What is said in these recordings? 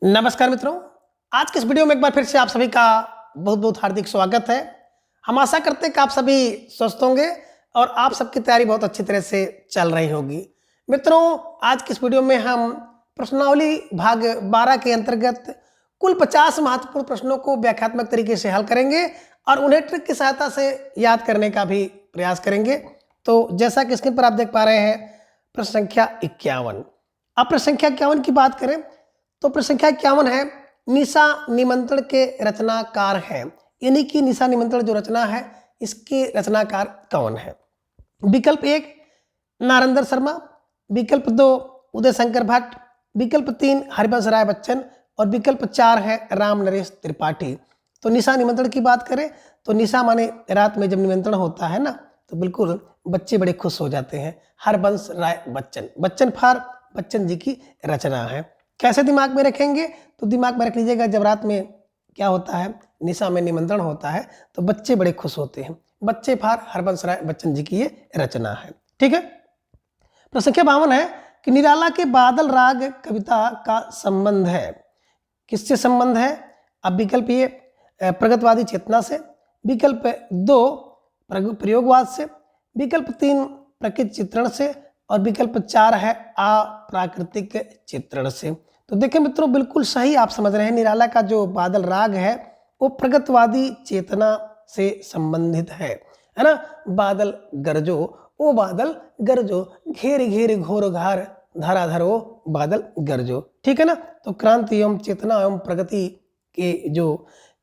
नमस्कार मित्रों, आज के इस वीडियो में एक बार फिर से आप सभी का बहुत बहुत हार्दिक स्वागत है। हम आशा करते हैं कि आप सभी स्वस्थ होंगे और आप सबकी तैयारी बहुत अच्छी तरह से चल रही होगी। मित्रों, आज के इस वीडियो में हम प्रश्नावली भाग 12 के अंतर्गत कुल 50 महत्वपूर्ण प्रश्नों को व्याख्यात्मक तरीके से हल करेंगे और उन्हें ट्रिक की सहायता से याद करने का भी प्रयास करेंगे। तो जैसा कि स्क्रीन पर आप देख पा रहे हैं, प्रश्न संख्या 51। अब प्रश्न संख्या 51 की बात करें तो प्रश्न संख्या 51 है, निशा निमंत्रण के रचनाकार हैं। यानी कि निशा निमंत्रण जो रचना है, इसके रचनाकार कौन है? विकल्प 1 नारेंद्र शर्मा, विकल्प 2 उदय शंकर भट्ट, विकल्प 3 हरिवंश राय बच्चन और विकल्प 4 है राम नरेश त्रिपाठी। तो निशा निमंत्रण की बात करें तो निशा माने रात में जब निमंत्रण होता है ना, तो बिल्कुल बच्चे बड़े खुश हो जाते हैं। हरिवंश राय बच्चन, बच्चन फार बच्चन जी की रचना है। कैसे दिमाग में रखेंगे? तो दिमाग में रख लीजिएगा, जब रात में क्या होता है, निशा में निमंत्रण होता है तो बच्चे बड़े खुश होते हैं। बच्चे फार हरिवंश राय बच्चन जी की ये रचना है। ठीक है। प्रश्न संख्या 52 है कि निराला के बादल राग कविता का संबंध है। किससे संबंध है? अब विकल्प ये प्रगतवादी चेतना से, विकल्प 2 प्रयोगवाद से, विकल्प 3 प्रकृति चित्रण से और विकल्प 4 है अप्राकृतिक चित्रण से। तो देखिए मित्रों, बिल्कुल सही आप समझ रहे हैं। निराला का जो बादल राग है वो प्रगतवादी चेतना से संबंधित है ना। बादल गरजो ओ बादल गरजो, घेर घेर घोर घार धराधर ओ बादल गरजो। ठीक है ना। तो क्रांति एवं चेतना एवं प्रगति के जो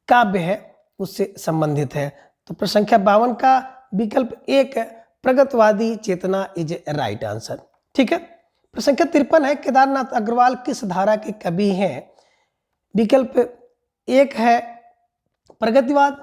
काव्य है उससे संबंधित है। तो प्रश्न संख्या 52 का विकल्प 1 प्रगतवादी चेतना इज राइट आंसर। ठीक है। प्रश्न संख्या 53 है, केदारनाथ अग्रवाल किस धारा के कवि हैं? विकल्प 1 है प्रगतिवाद,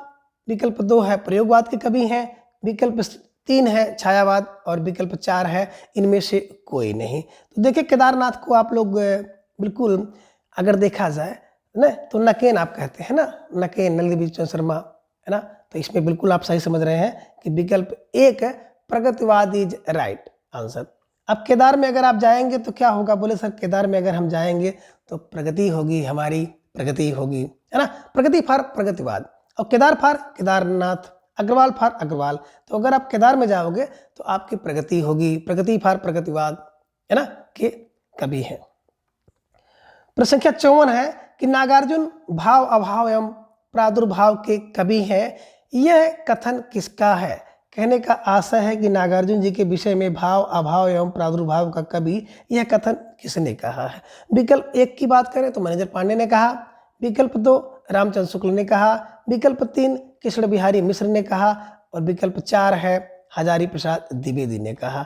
विकल्प 2 है प्रयोगवाद के कवि हैं, विकल्प 3 है छायावाद और विकल्प 4 है इनमें से कोई नहीं। तो देखिए, केदारनाथ को आप लोग बिल्कुल अगर देखा जाए ना तो नकेन आप कहते हैं ना, नकेन नलिनी शर्मा है ना। तो इसमें बिल्कुल आप सही समझ रहे हैं कि विकल्प 1 प्रगतिवाद इज राइट आंसर। अब केदार में अगर आप जाएंगे तो क्या होगा? बोले सर केदार में अगर हम जाएंगे तो प्रगति होगी, हमारी प्रगति होगी, है ना। प्रगति फार प्रगतिवाद और केदार फार केदारनाथ, अग्रवाल फार अग्रवाल। तो अगर आप केदार में जाओगे तो आपकी प्रगति होगी, प्रगति फार प्रगतिवाद है ना के कवि है। प्रश्न संख्या 54 है कि नागार्जुन भाव अभाव एवं प्रादुर्भाव के कवि हैं। यह कथन किसका है? कहने का आशय है कि नागार्जुन जी के विषय में भाव अभाव एवं प्रादुर्भाव का कवि, यह कथन किसने कहा है? विकल्प 1 की बात करें तो मैनेजर पांडे ने कहा, विकल्प 2 रामचंद्र शुक्ल ने कहा, विकल्प 3 कृष्ण बिहारी मिश्र ने कहा और विकल्प 4 है हजारी प्रसाद द्विवेदी ने कहा।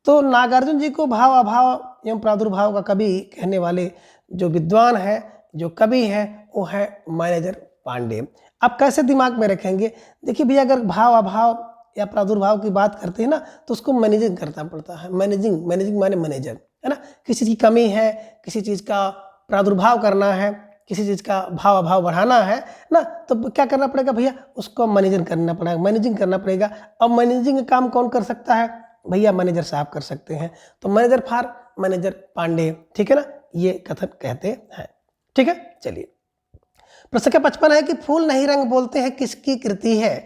तो नागार्जुन जी को भाव अभाव एवं प्रादुर्भाव का कवि कहने वाले जो विद्वान है, जो कवि है, वो है मैनेजर पांडे। अब कैसे दिमाग में रखेंगे? देखिए भैया, अगर भाव अभाव या प्रादुर्भाव की बात करते हैं ना तो उसको मैनेजिंग करना पड़ता है। मैनेजिंग, मैनेजिंग माने मैनेजर, है ना। किसी चीज़ की कमी है, किसी चीज़ का प्रादुर्भाव करना है, किसी चीज़ का भाव अभाव बढ़ाना है ना, तो क्या करना पड़ेगा भैया? उसको मैनेजिंग करना पड़ेगा, मैनेजिंग करना पड़ेगा। अब मैनेजिंग का काम कौन कर सकता है? भैया मैनेजर साहब कर सकते हैं। तो मैनेजर फार मैनेजर पांडे, ठीक है ना, ये कथन कहते हैं। ठीक है, चलिए। प्रश्न संख्या 55 है कि फूल नहीं रंग बोलते हैं किसकी कृति है?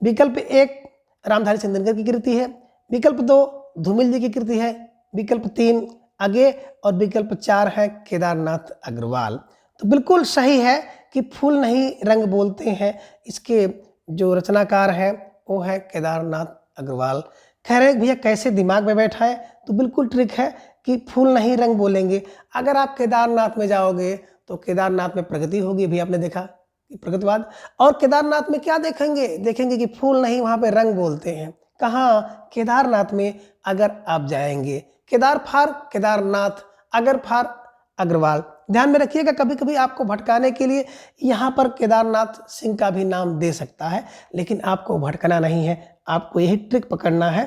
विकल्प 1 रामधारी सिंह की कृति है, विकल्प 2 धूमिल जी की कृति है, विकल्प 3 अगे और विकल्प 4 है केदारनाथ अग्रवाल। तो बिल्कुल सही है कि फूल नहीं रंग बोलते हैं, इसके जो रचनाकार हैं वो है केदारनाथ अग्रवाल। कह रहे भैया कैसे दिमाग में बैठा है? तो बिल्कुल ट्रिक है कि फूल नहीं रंग बोलेंगे। अगर आप केदारनाथ में जाओगे तो केदारनाथ में प्रगति होगी, भी आपने देखा प्रगतिवाद। और केदारनाथ में क्या देखेंगे? देखेंगे कि फूल नहीं, वहां पे रंग बोलते हैं। कहाँ? केदारनाथ में अगर आप जाएंगे। केदार फार केदारनाथ, अगर फार अग्रवाल। ध्यान में रखिएगा, कभी कभी आपको भटकाने के लिए यहाँ पर केदारनाथ सिंह का भी नाम दे सकता है, लेकिन आपको भटकना नहीं है। आपको यही ट्रिक पकड़ना है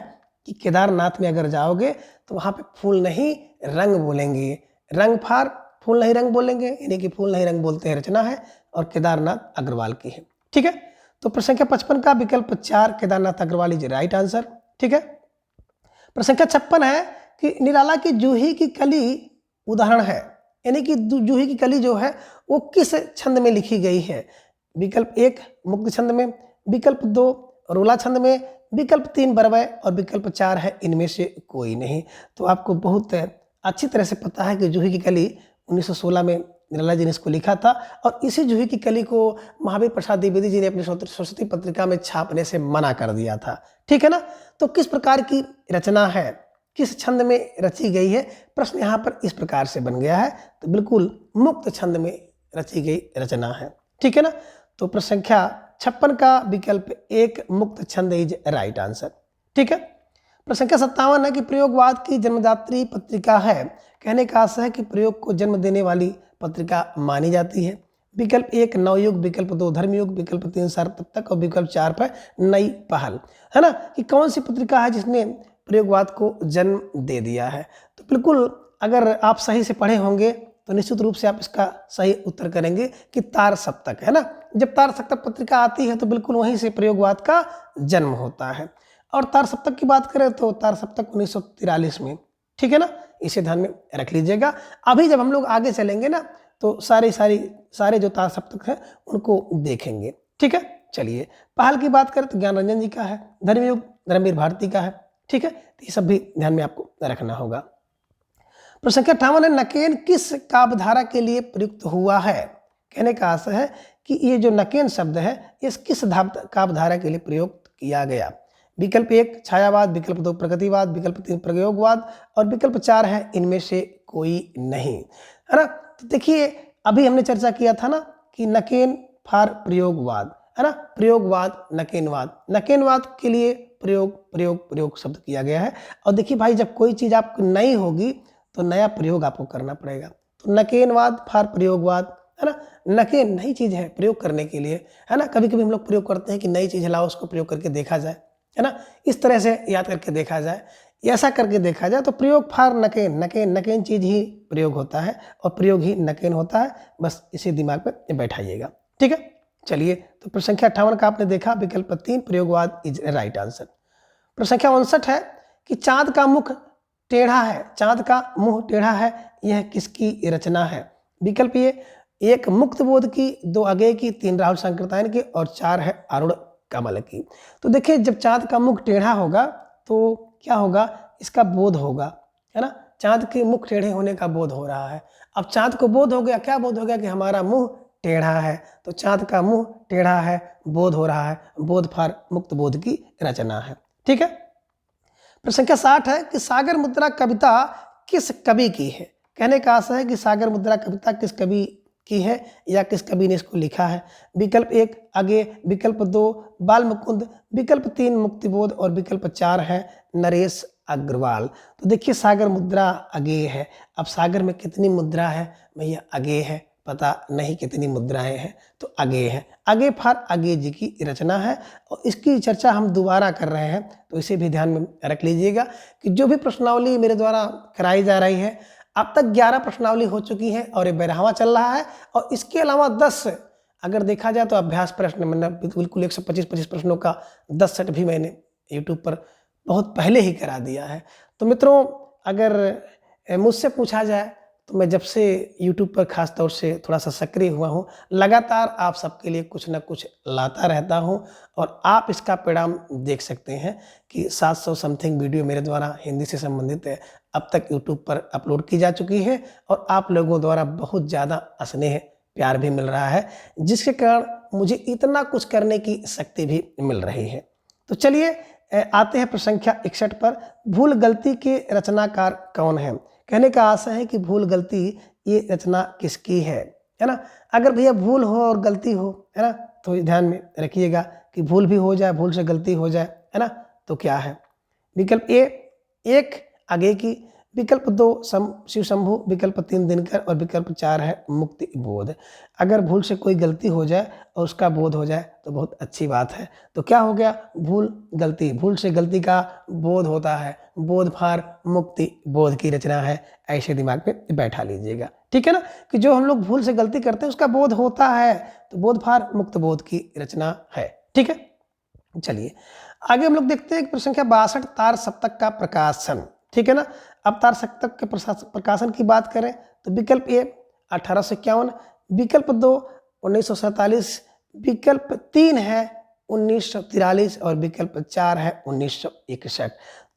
कि केदारनाथ में अगर जाओगे तो वहां पे फूल नहीं रंग बोलेंगे। रंग फार फूल नहीं रंग बोलेंगे, यानी कि फूल नहीं रंग बोलते हैं रचना है और केदारनाथ अग्रवाल की है। ठीक है। तो प्रश्न संख्या 55 का विकल्प 4 Kedarnath Agrawal is right answer. ठीक है। प्रश्न संख्या 56 है कि निराला की जूही की कली उदाहरण है, यानी कि जूही की कली जो है वो किस छंद में लिखी गई है। विकल्प 1 मुक्त छंद में, विकल्प 2 रोला छंद में, विकल्प 3 बरवय और विकल्प 4 है इनमें से कोई नहीं। तो आपको बहुत अच्छी तरह से पता है कि जूही की कली 1916 में निराला जी ने इसको लिखा था और इसी जूही की कली को महावीर प्रसाद द्विवेदी जी ने अपनी सरस्वती पत्रिका में छापने से मना कर दिया था। ठीक है ना। तो किस प्रकार की रचना है, किस छंद में रची गई है, प्रश्न यहाँ पर इस प्रकार से बन गया है। तो बिल्कुल मुक्त छंद में रची गई रचना है। ठीक है ना। तो प्रश्न संख्या 56 का विकल्प 1 मुक्त छंद इज राइट आंसर। ठीक है। प्रश्न संख्या 57 है कि प्रयोगवाद की जन्मदात्री पत्रिका है। कहने का आशय है कि प्रयोग को जन्म देने वाली पत्रिका मानी जाती है। विकल्प 1 नवयुग, विकल्प 2 धर्मयुग, विकल्प 3 सार्थक और विकल्प 4 पर नई पहल, है ना। कि कौन सी पत्रिका है जिसने प्रयोगवाद को जन्म दे दिया है। तो बिल्कुल अगर आप सही से पढ़े होंगे तो निश्चित रूप से आप इसका सही उत्तर करेंगे कि तार सप्तक, है ना। जब तार सप्तक पत्रिका आती है तो बिल्कुल वहीं से प्रयोगवाद का जन्म होता है। और तार सप्तक की बात करें तो तार सप्तक 1943 में। ठीक है ना, इसे ध्यान में रख लीजिएगा। अभी जब हम लोग आगे चलेंगे ना तो सारे जो तार सप्तक हैं उनको देखेंगे। ठीक है। चलिए, पहल की बात करें तो ज्ञान रंजन जी का है, धर्मयुग धर्मवीर भारती का है। ठीक है, तो ये सब भी ध्यान में आपको रखना होगा। प्रश्न संख्या 58 है नकेन किस काव्यधारा के लिए प्रयुक्त हुआ है। कहने का आशय है कि ये जो नकेन शब्द है इस किस काव्यधारा के लिए प्रयुक्त किया गया। विकल्प 1 छायावाद, विकल्प 2 प्रगतिवाद, विकल्प 3 प्रयोगवाद और विकल्प 4 है इनमें से कोई नहीं, है ना। तो देखिए अभी हमने चर्चा किया था ना कि नकेन फॉर प्रयोगवाद, है ना। प्रयोगवाद नकेनवाद, नकेनवाद के लिए प्रयोग शब्द किया गया है। और देखिए भाई जब कोई चीज़ आपको नई होगी तो नया प्रयोग आपको करना पड़ेगा। तो नकेनवाद फॉर प्रयोगवाद, है ना। नकेन नई चीज़ है प्रयोग करने के लिए, है ना। कभी कभी हम लोग प्रयोग करते हैं कि नई चीज़ लाओ उसको प्रयोग करके देखा जाए, है ना। इस तरह से याद करके देखा जाए, ऐसा करके देखा जाए तो प्रयोग फॉर नकेन, नकेन चीज़ ही प्रयोग होता है और प्रयोग ही नकेन होता है। बस इसे दिमाग में बैठाइएगा। ठीक है। चलिए, तो प्रश्न संख्या 58 का आपने देखा, विकल्प 3 प्रयोगवाद इज राइट आंसर। प्रश्न संख्या 59 है कि चांद का मुख टेढ़ा है, चांद का मुंह टेढ़ा है, यह किसकी रचना है। विकल्प ये 1 मुक्त बोध की, 2 अगेय की, 3 राहुल संकृतायन की और 4 है अरुण कमल की। तो देखिए जब चांद का मुख टेढ़ा होगा तो क्या होगा, इसका बोध होगा, है ना। चांद के मुख टेढ़े होने का बोध हो रहा है। अब चांद को बोध हो गया, क्या बोध हो गया कि हमारा मुंह टेढ़ा है। तो चांद का मुंह टेढ़ा है, बोध हो रहा है, बोध फॉर मुक्त बोध की रचना है। ठीक है। प्रश्न संख्या 60 है कि सागर मुद्रा कविता किस कवि की है। कहने का आशय है कि सागर मुद्रा कविता किस कवि की है या किस कवि ने इसको लिखा है। विकल्प 1 अगेय, विकल्प 2 बाल मुकुंद, विकल्प 3 मुक्तिबोध और विकल्प 4 है नरेश अग्रवाल। तो देखिए सागर मुद्रा अगेय है। अब सागर में कितनी मुद्रा है भैया, अगेय है, पता नहीं कितनी मुद्राएं हैं तो अगेय है। अगेय फॉर अगेय जी की रचना है और इसकी चर्चा हम दोबारा कर रहे हैं तो इसे भी ध्यान में रख लीजिएगा कि जो भी प्रश्नावली मेरे द्वारा कराई जा रही है अब तक 11 प्रश्नावली हो चुकी है और ये 12वां चल रहा है। और इसके अलावा 10 अगर देखा जाए तो अभ्यास प्रश्न, मतलब बिल्कुल 125 प्रश्नों का 10 सेट भी मैंने यूट्यूब पर बहुत पहले ही करा दिया है। तो मित्रों अगर मुझसे पूछा जाए तो मैं जब से YouTube पर खास तौर से थोड़ा सा सक्रिय हुआ हूँ, लगातार आप सबके लिए कुछ ना कुछ लाता रहता हूँ और आप इसका परिणाम देख सकते हैं कि 700 समथिंग वीडियो मेरे द्वारा हिंदी से संबंधित अब तक YouTube पर अपलोड की जा चुकी है और आप लोगों द्वारा बहुत ज़्यादा स्नेह प्यार भी मिल रहा है, जिसके कारण मुझे इतना कुछ करने की शक्ति भी मिल रही है। तो चलिए आते हैं प्रश्न संख्या 61 पर, भूल गलती के रचनाकार कौन है। कहने का आशय है कि भूल गलती ये रचना किसकी है ना। अगर भैया भूल हो और गलती हो, है ना, तो ध्यान में रखिएगा कि भूल भी हो जाए, भूल से गलती हो जाए, है ना, तो क्या है। विकल्प ए 1 अगेय की, विकल्प 2 शिव शंभु, विकल्प 3 दिनकर और विकल्प 4 है मुक्ति बोध। अगर भूल से कोई गलती हो जाए और उसका बोध हो जाए तो बहुत अच्छी बात है। तो क्या हो गया, भूल गलती, भूल से गलती का बोध होता है, बोध फॉर मुक्ति बोध की रचना है। ऐसे दिमाग में बैठा लीजिएगा। ठीक है ना, कि जो हम लोग भूल से गलती करते हैं उसका बोध होता है, तो बोध फॉर मुक्त बोध की रचना है। ठीक है। चलिए आगे हम लोग देखते हैं प्रश्न संख्या 62 तार सप्तक का प्रकाशन। ठीक है ना। अब तार सप्तक के प्रकाशन की बात करें तो विकल्प ए 1851, विकल्प 2 1947, विकल्प 3 है 1943 और विकल्प 4 है 1961।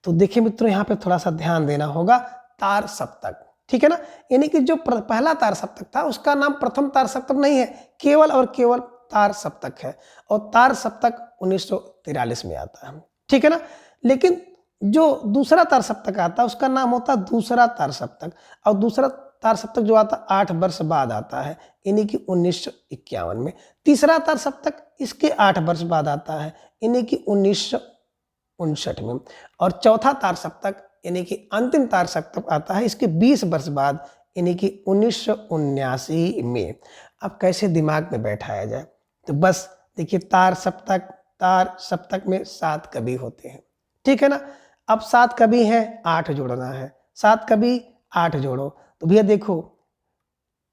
तो देखिए मित्रों, यहाँ पे थोड़ा सा ध्यान देना होगा, तार सप्तक, ठीक है ना। यानी कि जो पहला तार सप्तक था उसका नाम प्रथम तार सप्तक नहीं है, केवल और केवल तार सप्तक है, और तार सप्तक 1943 में आता है, ठीक है ना। लेकिन जो दूसरा तार सप्तक आता है उसका नाम होता है दूसरा तार सप्तक, और दूसरा तार सप्तक जो आता 8 वर्ष बाद आता है, यानी कि 1951 में। तीसरा तार सप्तक इसके 8 वर्ष बाद आता है, यानी कि 1959 में। और चौथा तार सप्तक यानी कि अंतिम तार सप्तक आता है इसके 20 वर्ष बाद, यानी कि 1979 में। अब कैसे दिमाग में बैठाया जाए, तो बस देखिए, तार सप्तक में 7 कवि होते हैं, ठीक है ना। अब 7 कवि हैं, 8 जोड़ना है, 7 कवि 8 जोड़ो, तो भैया देखो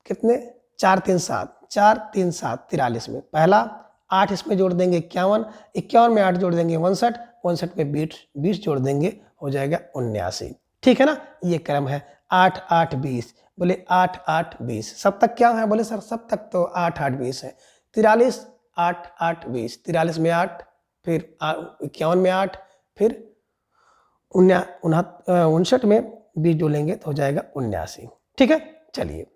कितने, 4 3 7, 4 3 7 43 में पहला, 8 इसमें जोड़ देंगे 51, 51 में 8 जोड़ देंगे 59, 59 में 20 जोड़ देंगे, हो जाएगा 79, ठीक है ना। ये क्रम है 8 8 20, बोले 8 8 20। सप्तक क्या है, बोले सर सप्तक तो 8 8 20 है। 43 8 8 20, 43 में 8, फिर 51 में 8, फिर 59 में 20 जोड़ेंगे तो हो जाएगा 79, ठीक है। चलिए,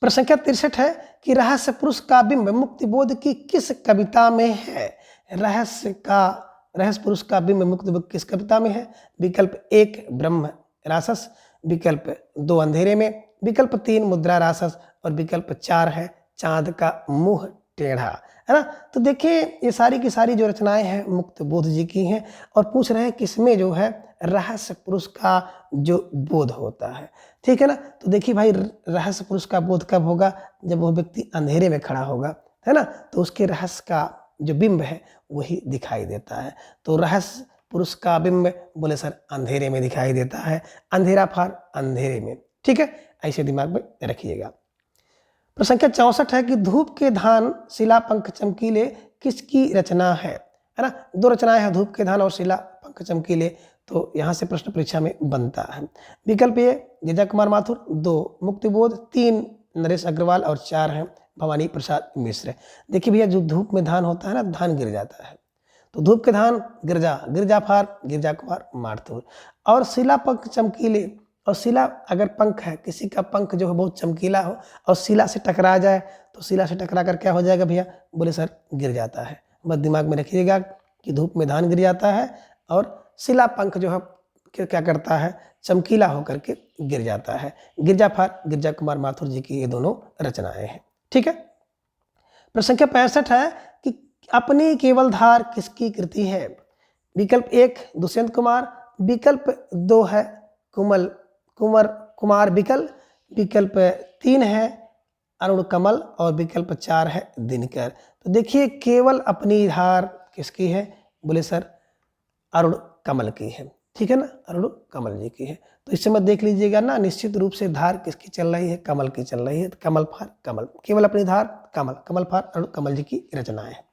प्रश्न संख्या 63 है कि रहस्य पुरुष का बिंब मुक्तिबोध की किस कविता में है। रहस्य पुरुष का बिंब मुक्तिबोध किस कविता में है। विकल्प 1 ब्रह्म रासस, विकल्प 2 अंधेरे में, विकल्प 3 मुद्रा रासस, और विकल्प 4 है चांद का मुंह टेढ़ा, है ना। तो देखिए, ये सारी की सारी जो रचनाएं हैं मुक्तिबोध जी की हैं, और पूछ रहे हैं किसमें जो है रहस्य पुरुष का जो बोध होता है, ठीक है ना। तो देखिए भाई, रहस्य पुरुष का बोध कब होगा, जब वो व्यक्ति अंधेरे में खड़ा होगा, है ना, तो उसके रहस्य का जो बिंब है वही दिखाई देता है। तो रहस्य पुरुष का बिंब बोले सर अंधेरे में दिखाई देता है, अंधेरा फार अंधेरे में, ठीक है, ऐसे दिमाग में रखिएगा। प्रश्न संख्या 64 है कि धूप के धान शिला पंख चमकीले किसकी रचना है ना। 2 रचनाएं हैं, धूप के धान और शिला पंख चमकीले, तो यहाँ से प्रश्न परीक्षा में बनता है। विकल्प ए गिरिजा कुमार माथुर, 2 मुक्तिबोध, 3 नरेश अग्रवाल, और 4 है भवानी प्रसाद मिश्र। देखिए भैया, जो धूप में धान होता है ना, धान गिर जाता है, तो धूप के धान गिरजा फार गिरिजा कुमार माथुर, और शिला पंख चमकीले, और शिला अगर पंख है, किसी का पंख जो है बहुत चमकीला हो और शिला से टकरा जाए, तो शिला से टकरा कर क्या हो जाएगा भैया, बोले सर गिर जाता है। बस दिमाग में रखिएगा कि धूप में धान गिर जाता है, और शिला पंख जो है क्या करता है, चमकीला होकर के गिर जाता है। गिरजा फार गिरिजा कुमार माथुर जी की ये दोनों रचनाएं हैं, ठीक है। प्रश्न संख्या 65 है कि अपनी केवल धार किसकी कृति है। विकल्प 1 दुष्यंत कुमार, विकल्प 2 है कुमार विकल, विकल्प 3 है अरुण कमल, और विकल्प 4 है दिनकर। तो देखिए, केवल अपनी धार किसकी है, बोले सर अरुण कमल की है, ठीक है ना, अरुण कमल जी की है। तो इस समय देख लीजिएगा ना, निश्चित रूप से धार किसकी चल रही है, कमल की चल रही है। तो कमल फार कमल, केवल अपनी धार कमल फार अरुण कमल जी की रचनाएं है।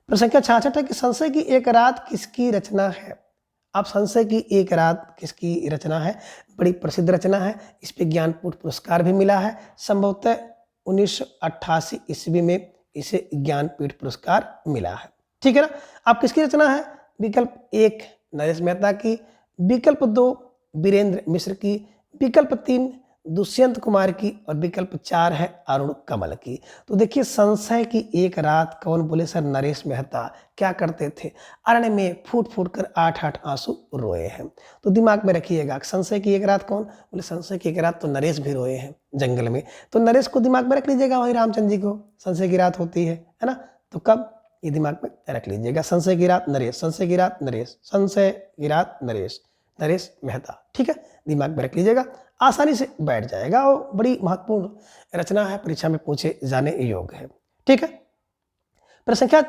प्रश्न संख्या 66 है कि संशय की एक रात किसकी रचना है। अब संशय की एक रात किसकी रचना है, बड़ी प्रसिद्ध रचना है, इस पे ज्ञानपीठ पुरस्कार भी मिला है। संभवतः 1988 ईस्वी में इसे ज्ञानपीठ पुरस्कार मिला है, ठीक है ना। अब किसकी रचना है, विकल्प 1 नरेश मेहता की, विकल्प 2 वीरेंद्र मिश्र की, विकल्प 3 दुष्यंत कुमार की, और विकल्प 4 है अरुण कमल की। तो देखिए, संशय की एक रात कौन, बोले सर नरेश मेहता। क्या करते थे, अरण्य में फूट फूट कर 8 आंसू रोए हैं। तो दिमाग में रखिएगा, संशय की एक रात कौन, बोले संशय की एक रात तो नरेश भी रोए हैं जंगल में। तो नरेश को दिमाग में रख लीजिएगा, वही रामचंद्र जी को संशय की रात होती है ना। तो कब, ये दिमाग में रख लीजिएगा, संशय की रात नरेश, संशय की रात नरेश, संशय की रात नरेश मेहता, ठीक है, दिमाग में रख लीजिएगा, आसानी से बैठ जाएगा, और बड़ी महत्वपूर्ण रचना है, परीक्षा में पूछे जाने योग्य है, ठीक है। प्रश्न संख्या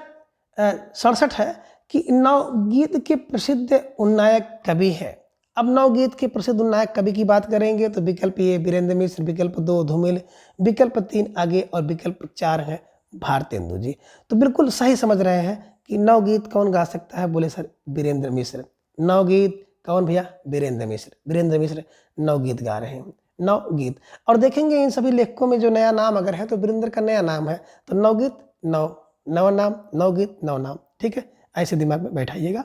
67 है कि नवगीत के प्रसिद्ध उन्नायक कवि है। अब नवगीत के प्रसिद्ध उन्नायक कवि की बात करेंगे तो विकल्प ए वीरेंद्र मिश्र, विकल्प 2 धूमिल, विकल्प 3 आगे, और विकल्प 4 है भारतेंदु जी। तो बिल्कुल सही समझ रहे हैं कि नवगीत कौन गा सकता है, बोले सर वीरेंद्र मिश्र। नवगीत कौन भैया? वीरेंद्र मिश्र। वीरेंद्र मिश्र 9 गीत गा रहे हैं, 9 गीत। और देखेंगे इन सभी लेखकों में जो नया नाम अगर है तो वीरेंद्र का नया नाम है, तो 9 गीत 9 9 नाम, 9 गीत 9 नाम। ठीक है, ऐसे दिमाग में बैठाइएगा,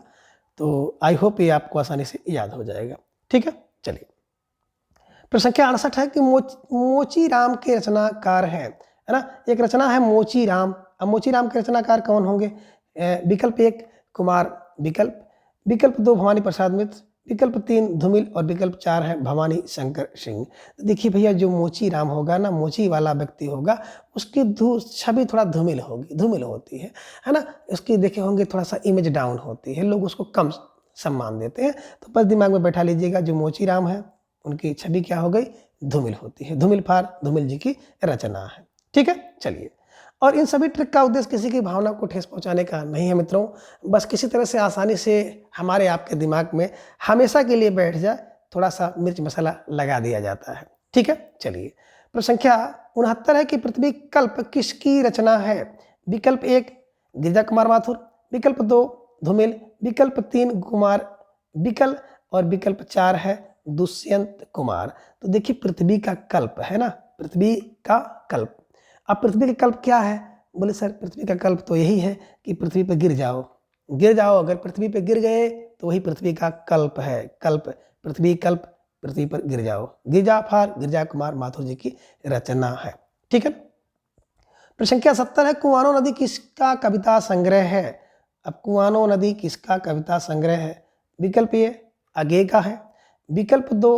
तो आई होप ये आपको आसानी से याद हो जाएगा। ठीक है, चलिए। प्रश्न संख्या 68 है कि मोची राम के रचनाकार है ना। एक रचना है मोची राम। अब मोची राम के रचनाकार कौन होंगे? विकल्प 1 कुमार विकल्प, विकल्प 2 भवानी प्रसाद मित्र, विकल्प 3 धूमिल और विकल्प 4 है भवानी शंकर सिंह। तो देखिए भैया, जो मोची राम होगा ना, मोची वाला व्यक्ति होगा, उसकी छवि थोड़ा धूमिल होगी, धूमिल होती है ना। उसकी देखे होंगे थोड़ा सा इमेज डाउन होती है, लोग उसको कम सम्मान देते हैं। तो बस दिमाग में बैठा लीजिएगा, जो मोची राम है उनकी छवि क्या हो गई? धूमिल होती है। धूमिल फार धूमिल जी की रचना है। ठीक है, चलिए। और इन सभी ट्रिक का उद्देश्य किसी की भावना को ठेस पहुंचाने का नहीं है मित्रों, बस किसी तरह से आसानी से हमारे आपके दिमाग में हमेशा के लिए बैठ जाए, थोड़ा सा मिर्च मसाला लगा दिया जाता है। ठीक है, चलिए। प्रश्न संख्या 69 है कि पृथ्वी कल्प किसकी रचना है? विकल्प 1 गिरिजा कुमार माथुर, विकल्प 2 धूमिल, विकल्प 3 कुमार विकल और विकल्प 4 है दुष्यंत कुमार। तो देखिए, पृथ्वी का कल्प है ना, पृथ्वी का कल्प। अब पृथ्वी का कल्प क्या है? बोले सर, पृथ्वी का कल्प तो यही है कि पृथ्वी पर गिर जाओ, गिर जाओ। अगर पृथ्वी पर गिर गए तो वही पृथ्वी का कल्प है। कल्प, पृथ्वी कल्प, पृथ्वी पर गिर जाओ। गिरजा फार गिरजा कुमार माथुर जी की रचना है। ठीक है। प्रश्न संख्या 70 है कुआनो नदी किसका कविता संग्रह है? अब कुआनो नदी किसका कविता संग्रह है? विकल्प 1 अगे का है, विकल्प 2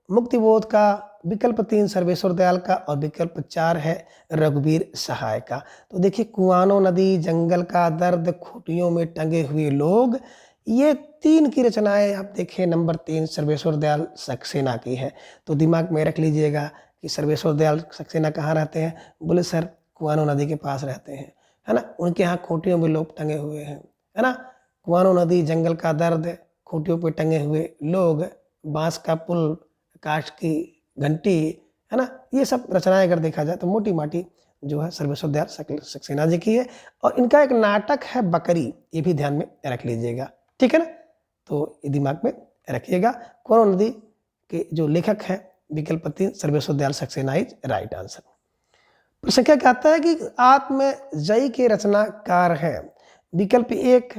मुक्तिबोध का, विकल्प 3 सर्वेश्वर दयाल का और विकल्प 4 है रघुवीर सहाय का। तो देखिए, कुआनो नदी, जंगल का दर्द, खूटियों में टंगे हुए लोग, ये 3 की रचनाएं आप देखें। नंबर 3 सर्वेश्वर दयाल सक्सेना की है। तो दिमाग में रख लीजिएगा कि सर्वेश्वर दयाल सक्सेना कहाँ रहते हैं? बोले सर, कुआनो नदी के पास रहते हैं, है ना। उनके यहाँ खूटियों में लोग टंगे हुए हैं, है ना। कुआनो नदी, जंगल का दर्द, खूटियों पर टंगे हुए लोग, बांस का पुल, काठ की घंटी, है ना। ये सब रचनाएं अगर देखा जाए तो मोटी माटी जो है सर्वेश्वर दयाल सक्सेना जी की है। और इनका एक नाटक है बकरी, ये भी ध्यान में रख लीजिएगा। ठीक है ना, तो ये दिमाग में रखिएगा। कुआनो नदी के जो लेखक हैं विकल्प 3 Sarveshwar Dayal Saxena is right answer. प्रश्न संख्या कहता है कि आत्मजयी के रचनाकार है? विकल्प 1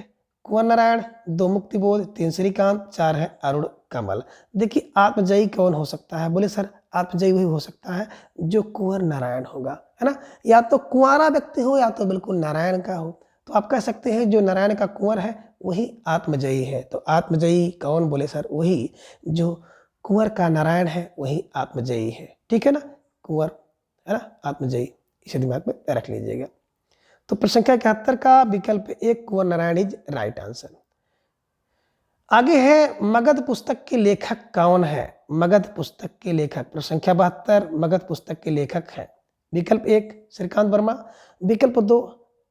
कुंवर नारायण, 2 मुक्तिबोध, 3 श्रीकांत, 4 है अरुण कमल। देखिए, आत्मजयी कौन हो सकता है? बोले सर, आत्मजयी वही हो सकता है जो कुंवर नारायण होगा, है ना। या तो कुंवारा व्यक्ति हो या तो बिल्कुल नारायण का हो। तो आप कह सकते हैं जो नारायण का कुंवर है वही आत्मजयी है। तो आत्मजयी कौन? बोले सर, वही जो कुंवर का नारायण है वही आत्मजयी है। ठीक है ना, कुंवर, है ना, आत्मजयी, इसे दिमाग में रख लीजिएगा। तो प्रश्न संख्या 71 का विकल्प 1 कुंवर नारायण इज राइट आंसर। आगे है मगध पुस्तक के लेखक कौन है? मगध पुस्तक के लेखक, प्रश्न संख्या 72 मगध पुस्तक के लेखक है। विकल्प 1 श्रीकांत वर्मा, विकल्प 2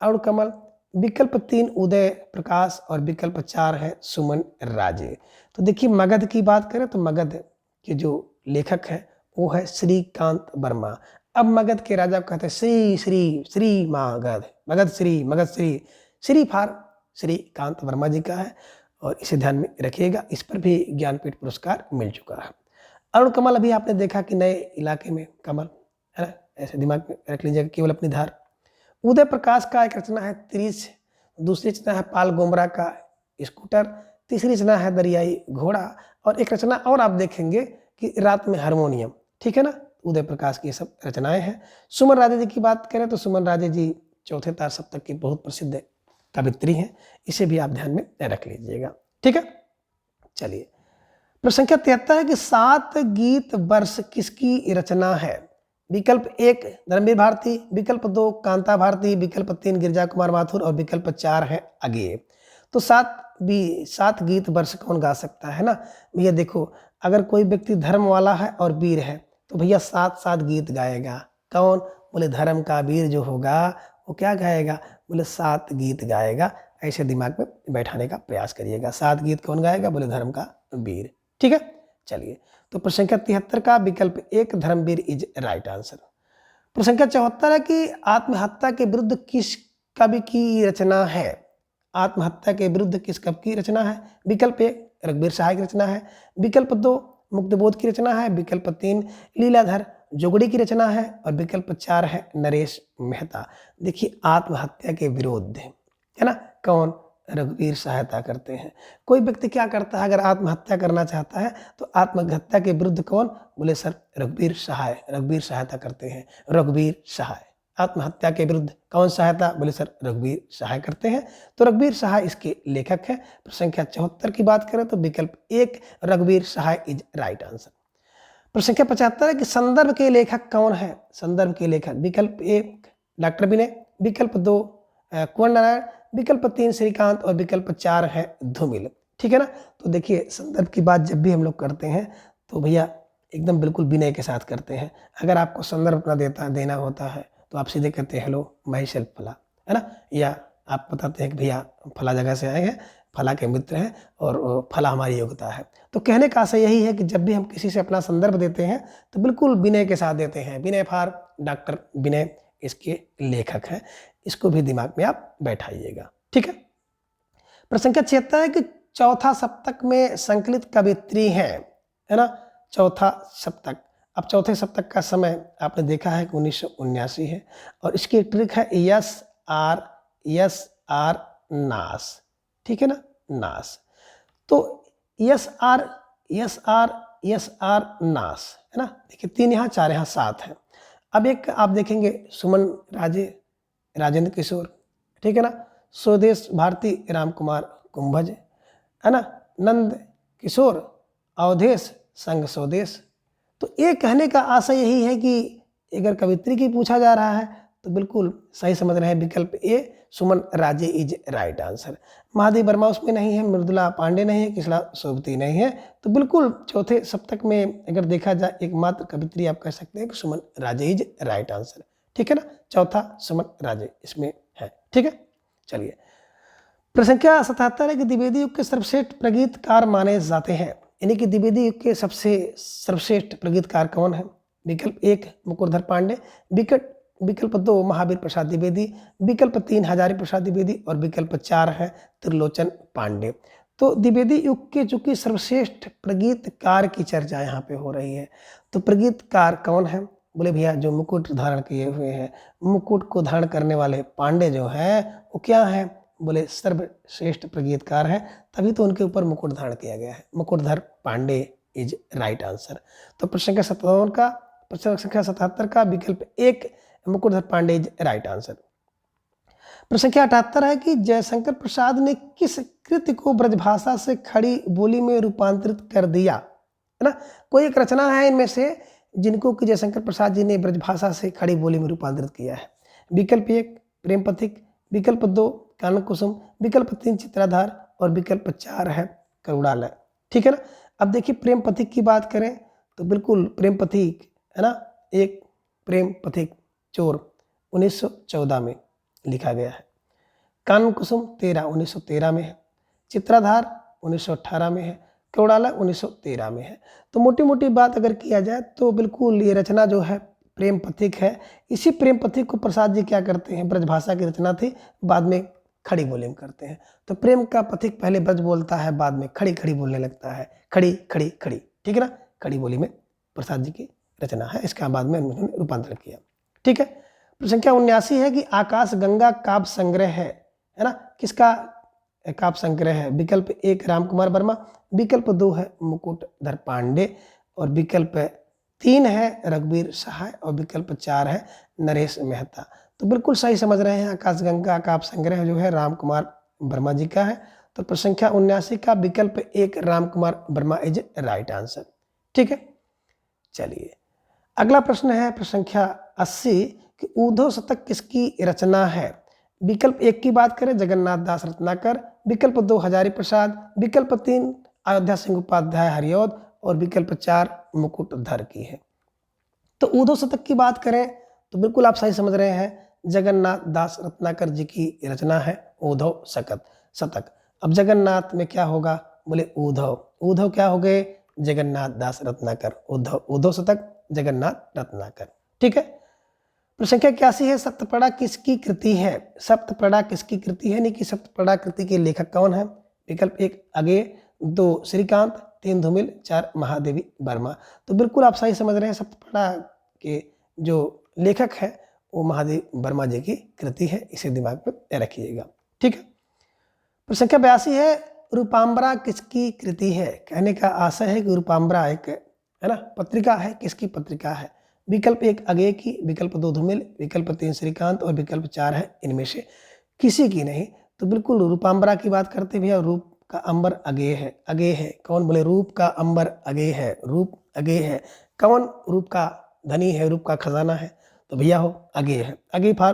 अरुण कमल, विकल्प 3 उदय प्रकाश और विकल्प 4 है सुमन राजे। तो देखिए, मगध की बात करें तो मगध के जो लेखक है वो है श्रीकांत वर्मा। अब मगध के राजा को कहते हैं श्री श्री श्री मगध, मगध श्री श्री फार श्रीकांत वर्मा जी का है। और इसे ध्यान में रखिएगा, इस पर भी ज्ञानपीठ पुरस्कार मिल चुका है। अरुण कमल अभी आपने देखा कि नए इलाके में कमल, है ना, ऐसे दिमाग में रख लीजिएगा, केवल अपनी धार। उदय प्रकाश का एक रचना है त्रिश, दूसरी रचना है पाल गोमरा का स्कूटर, तीसरी रचना है दरियाई घोड़ा और एक रचना और आप देखेंगे कि रात में हारमोनियम। ठीक है ना, उदय प्रकाश की ये सब रचनाएं हैं। सुमन राजे जी की बात करें तो सुमन राजे जी चौथे तार सप्तक की बहुत प्रसिद्ध कवित्री हैं, इसे भी आप ध्यान में रख लीजिएगा। ठीक है, चलिए। प्रश्न संख्या 73 है कि 7 गीत वर्ष किसकी रचना है? विकल्प 1 धर्मवीर भारती, विकल्प 2 कांता भारती, विकल्प 3 गिरिजा कुमार माथुर और विकल्प 4 है अगे। तो 7 गीत वर्ष कौन गा सकता है ना भैया? देखो, अगर कोई व्यक्ति धर्म वाला है और वीर है तो भैया 7 गीत गाएगा। कौन? बोले धर्म का वीर जो होगा वो क्या गाएगा? बोले 7 गीत गाएगा। ऐसे दिमाग में बैठाने का प्रयास करिएगा। 7 गीत कौन गाएगा? बोले धर्म का वीर। ठीक है, चलिए। तो प्रश्न संख्या 73 का विकल्प 1 धर्मवीर इज राइट आंसर। प्रश्न संख्या 74 है कि आत्महत्या के विरुद्ध किस कवि की रचना है? आत्महत्या के विरुद्ध किस कवि की रचना है? विकल्प 1 रघुवीर सहाय की रचना है। विकल्प 2 मुक्तबोध की रचना है। विकल्प 3 लीलाधर जोगड़ी की रचना है। और विकल्प 4 है नरेश मेहता। देखिए आत्महत्या के विरोध है ना कौन, रघुवीर सहायता करते हैं। कोई व्यक्ति क्या करता है अगर आत्महत्या करना चाहता है तो आत्महत्या के विरुद्ध कौन, बोले सर रघुवीर सहाय, रघुवीर सहायता करते हैं। रघुवीर सहाय आत्महत्या के विरुद्ध कौन सहायता, बोले सर रघुवीर सहाय करते हैं। तो रघुवीर सहाय इसके लेखक है। प्रश्न संख्या 74 की बात करें तो विकल्प 1 रघुवीर सहाय इज राइट आंसर। प्रश्न संख्या 75 है कि संदर्भ के लेखक कौन है। संदर्भ के लेखक विकल्प 1 डॉक्टर विनय, विकल्प 2 कुंवर नारायण, विकल्प 3 श्रीकांत और विकल्प 4 है धूमिल। ठीक है ना। तो देखिए संदर्भ की बात जब भी हम लोग करते हैं तो भैया एकदम बिल्कुल विनय के साथ करते हैं। अगर आपको संदर्भ अपना देना होता है तो आप सीधे कहते हैं हेलो माई सेल्फ फला, है ना, या आप बताते हैं कि भैया फला जगह से आए हैं, फला के मित्र हैं और फला हमारी योग्यता है। तो कहने का आशय यही है कि जब भी हम किसी से अपना संदर्भ देते हैं तो बिल्कुल विनय के साथ देते हैं। विनय फॉर डॉक्टर विनय इसके लेखक हैं, इसको भी दिमाग में आप बैठाइएगा। ठीक है। प्रश्न संख्या 76 है कि चौथा सप्तक में संकलित कवित्री है ना, चौथा सप्तक। अब चौथे सप्तक का समय आपने देखा है कि 1979 है और इसकी ट्रिक है यस आर नास। ठीक है ना, नास। तो यस आर नास है ना। देखिए 3 यहाँ 4 यहाँ 7 है। अब एक आप देखेंगे सुमन राजेंद्र किशोर, ठीक है ना, स्वदेश भारती राम कुमार कुंभज, है ना, नंद किशोर अवधेश संग स्वदेश। तो ये कहने का आशय यही है कि अगर कवित्री की पूछा जा रहा है तो बिल्कुल सही समझ रहे हैं। विकल्प A Suman Raje is right answer. Mahadev Verma उसमें नहीं है, मृदुला पांडे नहीं है, किसला सोबती नहीं है। तो बिल्कुल चौथे सप्तक में अगर देखा जाए एकमात्र कवित्री आप कह सकते हैं कि सुमन राजे इज राइट आंसर। ठीक है ना, चौथा सुमन राजे इसमें है। ठीक है, चलिए। प्रश्न संख्या 77 है कि द्विवेदी युग के सर्वश्रेष्ठ प्रगीतकार माने जाते हैं, यानी कि द्विवेदी युग के सबसे सर्वश्रेष्ठ प्रगीतकार कौन है। विकल्प 1 मुकुरधर पांडे, विकल्प 2 महावीर प्रसाद द्विवेदी, विकल्प 3 हजारी प्रसाद द्विवेदी और विकल्प 4 है त्रिलोचन पांडे। तो द्विवेदी युग के चूंकि सर्वश्रेष्ठ प्रगीतकार की चर्चा यहाँ पे हो रही है, तो प्रगीतकार कौन है, बोले भैया जो मुकुट धारण किए हुए हैं, मुकुट को धारण करने वाले पांडे जो है वो क्या है, बोले सर्वश्रेष्ठ प्रगीतकार है, तभी तो उनके ऊपर मुकुट धारण किया गया है। Mukutdhar Pandey is right answer. तो प्रश्न संख्या 77 का विकल्प 1 Mukutdhar Pandey is right answer. प्रश्न संख्या 78 है कि जयशंकर प्रसाद ने किस कृति को ब्रजभाषा से खड़ी बोली में रूपांतरित कर दिया, है ना। कोई एक रचना है इनमें से जिनको कि जयशंकर प्रसाद जी ने ब्रजभाषा से खड़ी बोली में रूपांतरित किया है। विकल्प 1 प्रेम पथिक, विकल्प 2 कानन कुसुम, विकल्प 3 चित्राधार और विकल्प 4 है करुणालय। ठीक है ना। अब देखिए प्रेम पथिक की बात करें तो बिल्कुल प्रेम पथिक है ना, एक प्रेम पथिक चोर 1914 में लिखा गया है। कानन कुसुम 1913 में है, चित्राधार 1918 में है, करुणालय 1913 में है। तो मोटी मोटी बात अगर किया जाए तो बिल्कुल ये रचना जो है प्रेम पथिक है। इसी प्रेम पथिक को प्रसाद जी क्या करते हैं, ब्रजभाषा की रचना थी, बाद में खड़ी बोली में करते हैं। तो प्रेम का पथिक पहले ब्रज बोलता है, बाद में खड़ी खड़ी बोलने लगता है, खड़ी खड़ी खड़ी। ठीक है ना, खड़ी बोली में प्रसाद जी की रचना है, इसका बाद में उन्होंने रूपांतरण किया। ठीक है। प्रश्न संख्या 79 है कि आकाश गंगा काव्य संग्रह है ना, किसका काव्य संग्रह है। विकल्प 1 राम कुमार वर्मा, विकल्प 2 है मुकुटधर पांडे और विकल्प 3 है रघुवीर सहाय और विकल्प 4 है नरेश मेहता। तो बिल्कुल सही समझ रहे हैं, आकाशगंगा काव्य संग्रह जो है राम कुमार वर्मा जी का है। तो प्रश्न संख्या 79 का विकल्प 1 Ram Kumar Verma is right answer. ठीक है, चलिए अगला प्रश्न है प्रश्न संख्या 80 कि ऊधव शतक किसकी रचना है। विकल्प 1 की बात करें जगन्नाथ दास रत्नाकर, विकल्प 2 हजारी प्रसाद, विकल्प 3 अयोध्या सिंह उपाध्याय हरिऔध और विकल्प 4 मुकुटधर की है। तो ऊधव शतक की बात करें तो बिल्कुल आप सही समझ रहे हैं, जगन्नाथ दास रत्नाकर जी की रचना है ऊधव शतक। अब जगन्नाथ में क्या होगा, बोले ऊधव क्या हो गए, जगन्नाथ दास रत्नाकर, ऊधव शतक जगन्नाथ रत्नाकर। ठीक है। प्रश्न संख्या 81 है सप्तपदा किसकी कृति है। सप्तपदा किसकी कृति है, यानी कि सप्तपदा कृति के लेखक कौन है। विकल्प 1 अगेय, 2 श्रीकांत, 3 धूमिल, 4 महादेवी वर्मा। तो बिल्कुल आप सही समझ रहे हैं। सप्तपदा के जो लेखक है वो महादेवी वर्मा जी की कृति है, इसे दिमाग में रखिएगा। ठीक है। प्रश्न संख्या 82 है, रूपाम्बरा किसकी कृति है? कहने का आशय है कि रूपाम्बरा एक है ना पत्रिका है, किसकी पत्रिका है? विकल्प 1 अगेय की, विकल्प 2 धूमिल, विकल्प 3 श्रीकांत और विकल्प 4 है इनमें से किसी की नहीं। तो बिल्कुल रूपाम्बरा की बात करते भैया, रूप का अंबर अगेय है। अगेय है कौन? बोले रूप का अंबर अगेय है, रूप अगेय है। कौन रूप का धनी है, रूप का खजाना है? तो भैया हो अगेय है। अगेय फार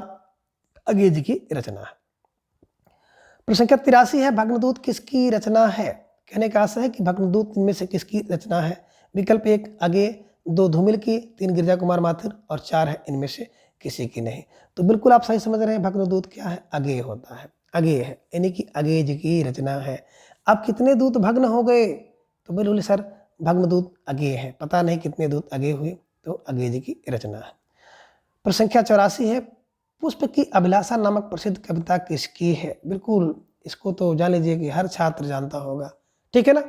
अगेय जी की रचना है। प्रश्न संख्या 83 है, भग्नदूत किसकी रचना है? कहने का आशय है कि भग्नदूत में से किसकी रचना है? विकल्प 1 अगेय, 2 धूमिल की, 3 गिरिजा कुमार माथुर और 4 है इनमें से किसी की नहीं। तो बिल्कुल आप सही समझ रहे हैं, भग्नदूत क्या है? अगेय होता है, अगेय है, यानी कि अगेय जी की रचना है। अब कितने दूत भग्न हो गए? तो बोले सर भग्नदूत अगेय है, पता नहीं कितने दूत अगेय हुए, तो अगेय जी की रचना है। प्रश्न संख्या 84 है, पुष्प की अभिलाषा नामक प्रसिद्ध कविता किसकी है? बिल्कुल इसको तो जान लीजिए कि हर छात्र जानता होगा। ठीक है ना।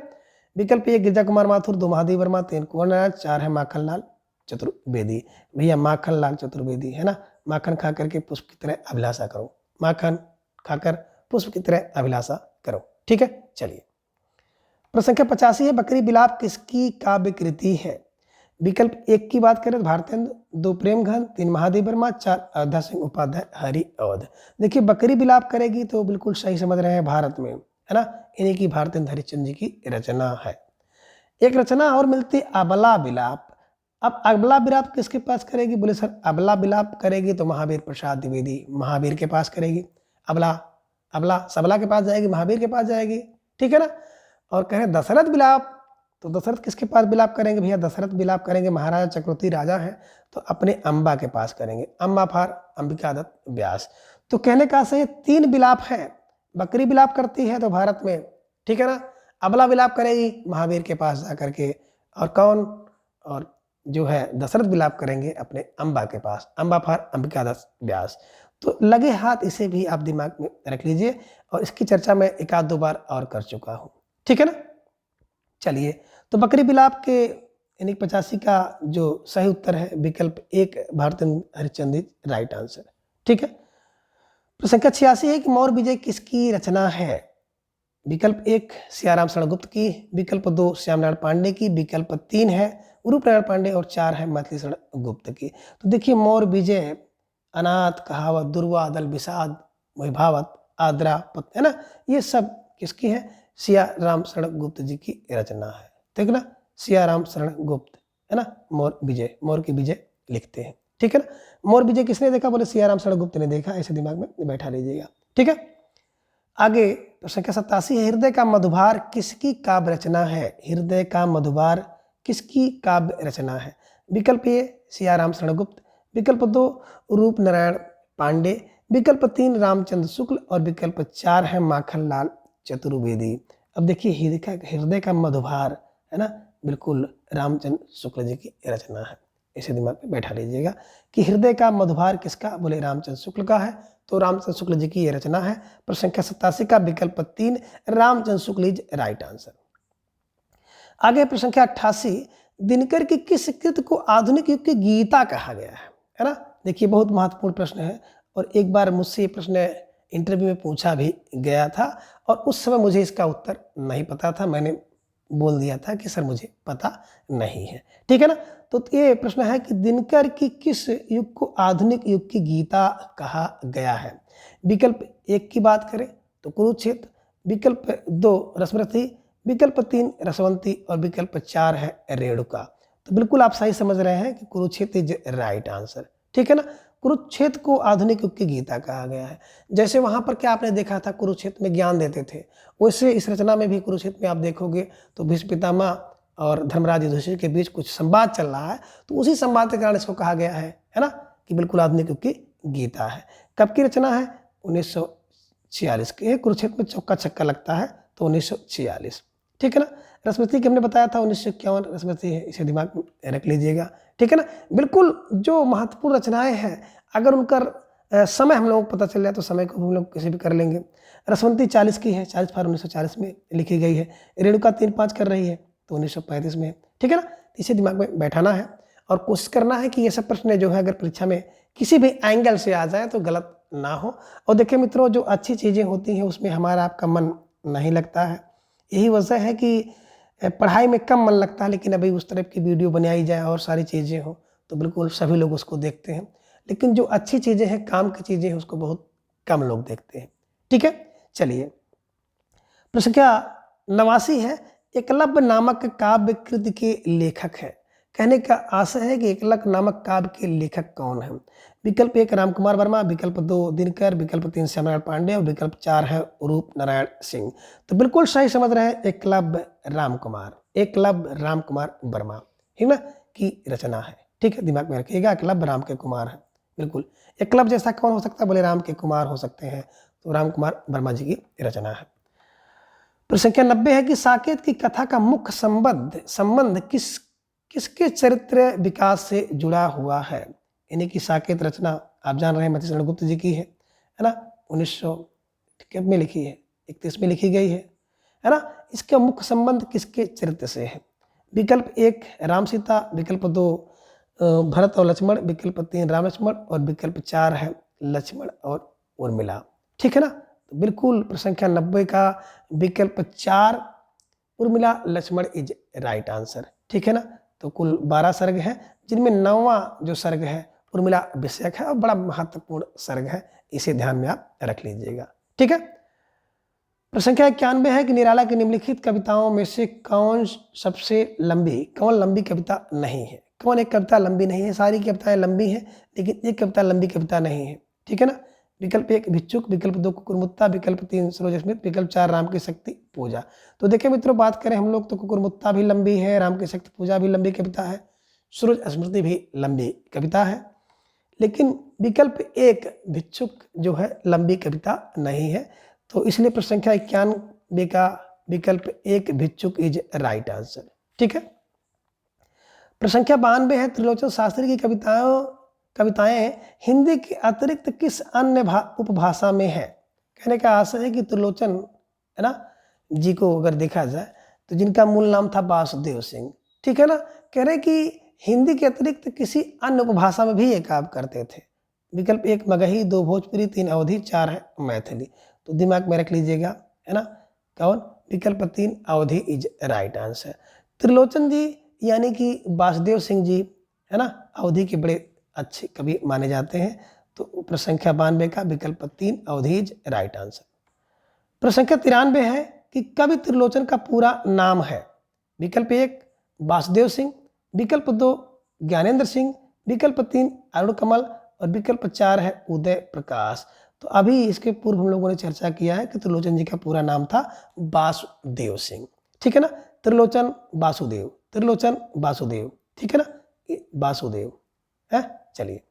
विकल्प 1 गिरिजा कुमार माथुर, 2 महादेवी वर्मा, 3 कुंवर नारायण, 4 है माखनलाल चतुर्वेदी। भैया माखनलाल चतुर्वेदी है ना। माखन खा करके पुष्प की तरह अभिलाषा करो, माखन खाकर पुष्प की तरह अभिलाषा करो। ठीक है। चलिए प्रश्न संख्या 85 है, बकरी बिलाप किसकी काव्य कृति है? विकल्प 1 की बात करें तो भारतेंद्र, 2 प्रेमघन, 3 महादेवी वर्मा, 4 अयोध्या सिंह उपाध्याय हरि अवध। देखिए बकरी बिलाप करेगी तो बिल्कुल सही समझ रहे हैं, भारत में है ना, इन्हीं की भारतेंद्र हरिश्चंद्र जी की रचना है। एक रचना और मिलती अबला बिलाप। अब अबला बिलाप किसके पास करेगी? बोले सर अबला बिलाप करेगी तो महावीर प्रसाद द्विवेदी, महावीर के पास करेगी। अबला अबला सबला के पास जाएगी, महावीर के पास जाएगी। ठीक है ना। और कहें दशरथ बिलाप, तो दशरथ किसके पास बिलाप करेंगे? भैया दशरथ बिलाप करेंगे, महाराजा चक्रवर्ती राजा हैं तो अपने अम्बा के पास करेंगे। अम्बा फार अंबिका दत्त व्यास। तो कहने का सही 3 बिलाप है। बकरी बिलाप करती है तो भारत में, ठीक है ना। अबला बिलाप करेगी महावीर के पास जा करके, और कौन? और जो है दशरथ बिलाप करेंगे अपने अम्बा के पास, अम्बा फार अंबिका दत्त व्यास। तो लगे हाथ इसे भी आप दिमाग में रख लीजिए, और इसकी चर्चा मैं 1-2 बार और कर चुका हूँ। ठीक है ना। चलिए तो बकरी बिलाप के यानी 85 का जो सही उत्तर है विकल्प 1 भारतेंद्र हरिश्चंद्र, राइट आंसर। ठीक है। तो संख्या 86 है कि मौर्य विजय किसकी रचना है? विकल्प 1 सियाराम शरण गुप्त की, विकल्प 2 श्यामनारायण पांडे की, विकल्प 3 है रूपनारायण पांडे और 4 है मैथिली शरण गुप्त की। तो देखिए मौर्य विजय अनाथ, कहावत, दुर्वा, दल, विषाद, वैभावत, आद्रा, है ना, ये सब किसकी है? सियाराम शरण गुप्त जी की रचना है। ठीक ना। सियाराम शरण गुप्त है ना, मौर्य विजय, मौर्य की विजय लिखते हैं। ठीक है ना। मौर्य विजय किसने देखा? बोले सियाराम शरण गुप्त ने देखा, ऐसे दिमाग में बैठा लीजिएगा। ठीक है। आगे प्रश्न संख्या 87 है, हृदय का मधुभार किसकी काव्य रचना है? हृदय का मधुभार किसकी काव्य रचना है? विकल्प 1 सियाराम शरण गुप्त, विकल्प 2 रूप नारायण पांडे, विकल्प 3 रामचंद्र शुक्ल और विकल्प 4 है माखनलाल चतुर्वेदी। अब देखिए हृदय का मधुभार है ना, बिल्कुल रामचंद्र शुक्ल जी की रचना है। इसे दिमाग में बैठा लीजिएगा कि हृदय का मधुभार किसका? बोले रामचंद्र शुक्ल का है, तो रामचंद्र शुक्ल जी की यह रचना है। प्रश्न संख्या 87 का विकल्प 3 Ramchandra Shukla is right answer. आगे प्रश्न संख्या 88, दिनकर की किस कृति को आधुनिक युग की गीता कहा गया है ना। देखिए बहुत महत्वपूर्ण प्रश्न है, और एक बार मुझसे ये प्रश्न इंटरव्यू में पूछा भी गया था, और उस समय मुझे इसका उत्तर नहीं पता था। मैंने बोल दिया था कि सर मुझे पता नहीं है। ठीक है ना। तो ये प्रश्न है कि दिनकर की किस युग को आधुनिक युग की गीता कहा गया है? विकल्प 1 की बात करें तो कुरुक्षेत्र, विकल्प 2 रसमरथी, विकल्प 3 रसवंती और विकल्प 4 है रेणुका। तो बिल्कुल आप सही समझ रहे हैं कि कुरुक्षेत्र इज राइट आंसर। ठीक है ना। कुरुक्षेत्र को आधुनिक युग की गीता कहा गया है। जैसे वहां पर क्या आपने देखा था, कुरुक्षेत्र में ज्ञान देते थे, वैसे इस रचना में भी कुरुक्षेत्र में आप देखोगे तो भीष्म पितामह और धर्मराज युधिष्ठिर के बीच कुछ संवाद चल रहा है, तो उसी संवाद के कारण इसको कहा गया है ना, कि बिल्कुल आधुनिक युग की गीता है। कब की रचना है? 1946 की। कुरुक्षेत्र में चौका छक्का लगता है तो 1946। ठीक है ना। रसमती की हमने बताया था 1951 रसमती है, इसे दिमाग में रख लीजिएगा। ठीक है ना। बिल्कुल जो महत्वपूर्ण रचनाएं हैं, अगर उनका समय हम लोगों को पता चल जाए तो समय को भी हम लोग किसी भी कर लेंगे। रसवंती 40 की है, 40 फरवरी 1940 में लिखी गई है। रेणुका 3-5 कर रही है तो 1935 में है। ठीक है ना, इसे दिमाग में बैठाना है और कोशिश करना है कि ये सब प्रश्न जो है अगर परीक्षा में किसी भी एंगल से आ जाए तो गलत ना हो। और देखिए मित्रों, जो अच्छी चीज़ें होती हैं उसमें हमारा आपका मन नहीं लगता है। यही वजह है कि पढ़ाई में कम मन लगता है, लेकिन अभी उस तरह की वीडियो बनाई जाए और सारी चीज़ें हो तो बिल्कुल सभी लोग उसको देखते हैं। लेकिन जो अच्छी चीज़ें हैं, काम की चीज़ें हैं, उसको बहुत कम लोग देखते हैं। ठीक है, चलिए प्रश्न संख्या 89 है। एकलव्य नामक काव्य कृति के लेखक है। कहने का आशय है कि एकलव्य नामक काव्य के लेखक कौन है। विकल्प 1 रामकुमार वर्मा, विकल्प 2 दिनकर, विकल्प 3 श्यामनारायण पांडे और विकल्प 4 है रूप नारायण सिंह। तो बिल्कुल सही समझ रहे हैं, एकलव्य रामकुमार, एकलव्य रामकुमार वर्मा, ठीक ना, की रचना है। ठीक है, दिमाग में रखिएगा, एकलव्य राम के कुमार है। बिल्कुल एकलव्य जैसा कौन हो सकता है, बोले राम के कुमार हो सकते हैं, तो रामकुमार वर्मा जी की रचना है। प्रश्न संख्या 90 है कि साकेत की कथा का मुख्य संबंध किसके चरित्र विकास से जुड़ा हुआ है। यानी कि साकेत रचना आप जान रहे हैं मधुसूदन गुप्त जी की है ना, 1900 में लिखी है, 31 में लिखी गई है ना। इसका मुख्य संबंध किसके चरित्र से है। विकल्प 1 राम सीता, विकल्प 2 भरत और लक्ष्मण, विकल्प 3 राम लक्ष्मण और विकल्प 4 है लक्ष्मण और उर्मिला। ठीक है ना, तो बिल्कुल प्रश्न संख्या 90 का विकल्प 4 Urmila Lakshman is right answer. ठीक है ना, तो कुल 12 सर्ग है, जिनमें 9वां जो सर्ग है उर्मिला विषयक है और बड़ा महत्वपूर्ण सर्ग है, इसे ध्यान में आप रख लीजिएगा। ठीक है, प्रश्न संख्या 91 है कि निराला की निम्नलिखित कविताओं में से कौन लंबी कविता नहीं है। कौन एक कविता लंबी नहीं है, सारी कविताएं लंबी हैं लेकिन एक कविता लंबी कविता नहीं है। ठीक है ना, विकल्प 1 भिक्षुक, विकल्प 2 कुकुरमुत्ता, विकल्प 3 सरोज स्मित, विकल्प 4 राम की शक्ति पूजा। तो देखिए मित्रों, बात करें हम लोग तो कुकुरमुत्ता भी लंबी है, राम की शक्ति पूजा भी लंबी कविता है, सरोज स्मृति भी लंबी कविता है, लेकिन विकल्प 1 भिक्षुक जो है लंबी कविता नहीं है। तो इसलिए प्रश्न संख्या 91 का विकल्प 1 भिक्षुक इज राइट आंसर। ठीक है, प्रश्न संख्या 92 है त्रिलोचन शास्त्री की कविताएं हिंदी के अतिरिक्त किस अन्य उपभाषा में है। कहने का आशय है कि त्रिलोचन है ना जी को अगर देखा जाए तो जिनका मूल नाम था वासुदेव सिंह, ठीक है ना, कह रहे कि हिंदी के अतिरिक्त किसी अन्य उपभाषा में भी ये काव्य करते थे। विकल्प 1 मगही, 2 भोजपुरी, 3 अवधी, 4 है मैथिली। तो दिमाग में रख लीजिएगा, है ना, कौन, विकल्प 3 अवधी इज राइट आंसर। त्रिलोचन जी यानी कि वासुदेव सिंह जी है ना, अवधी के बड़े अच्छे कवि माने जाते हैं। तो प्रश्न संख्या 92 का विकल्प 3 अवधी इज राइट आंसर। प्रश्न संख्या 93 है कि कवि त्रिलोचन का पूरा नाम है। विकल्प 1 वासुदेव सिंह, विकल्प 2 ज्ञानेंद्र सिंह, विकल्प 3 अरुण कमल और विकल्प 4 है उदय प्रकाश। तो अभी इसके पूर्व हम लोगों ने चर्चा किया है कि त्रिलोचन जी का पूरा नाम था वासुदेव सिंह। ठीक है ना, त्रिलोचन वासुदेव, त्रिलोचन वासुदेव, ठीक है ना, वासुदेव है। चलिए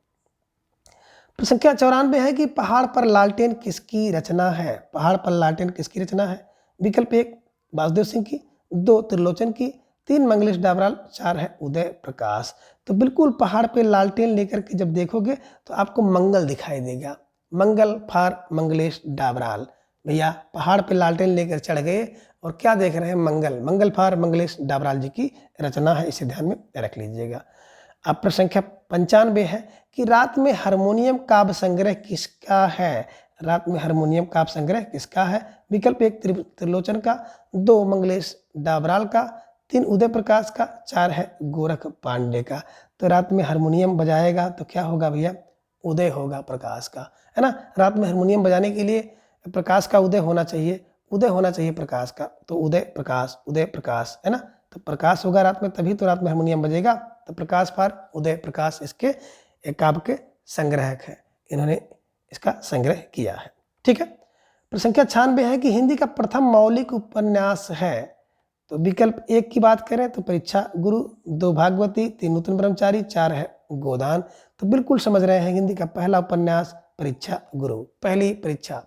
प्रश्न संख्या 94 है कि पहाड़ पर लालटेन किसकी रचना है। पहाड़ पर लालटेन किसकी रचना है। विकल्प 1 वासुदेव सिंह की, 2 त्रिलोचन की, 3 मंगलेश डाबराल, 4 है उदय प्रकाश। तो बिल्कुल पहाड़ पे लालटेन लेकर के जब देखोगे तो आपको मंगल दिखाई देगा, मंगल फॉर मंगलेश डाबराल। भैया पहाड़ पे लालटेन लेकर चढ़ गए और क्या देख रहे हैं, मंगल, मंगल फॉर मंगलेश डाबराल जी की रचना है, इसे ध्यान में रख लीजिएगा। अब प्रश्न संख्या 95 है कि रात में हारमोनियम काव्य संग्रह किसका है। रात में हारमोनियम काव्य संग्रह किसका है। विकल्प 1 त्रिलोचन का, 2 मंगलेश डाबराल का, 3 उदय प्रकाश का, 4 है गोरख पांडे का। तो रात में हारमोनियम बजाएगा तो क्या होगा भैया, उदय होगा प्रकाश का, है ना। रात में हारमोनियम बजाने के लिए प्रकाश का उदय होना चाहिए, उदय होना चाहिए प्रकाश का, तो उदय प्रकाश है ना। तो प्रकाश होगा रात में, तभी तो रात में हारमोनियम बजेगा। तो प्रकाश पार उदय प्रकाश इसके काव्य के संग्रहक है, इन्होंने इसका संग्रह किया है। ठीक है, प्रश्न संख्या 96 है कि हिंदी का प्रथम मौलिक उपन्यास है। तो विकल्प 1 की बात करें तो परीक्षा गुरु, 2 भागवती, 3 नूतन ब्रह्मचारी, 4 है गोदान। तो बिल्कुल समझ रहे हैं हिंदी का पहला उपन्यास परीक्षा गुरु, पहली परीक्षा,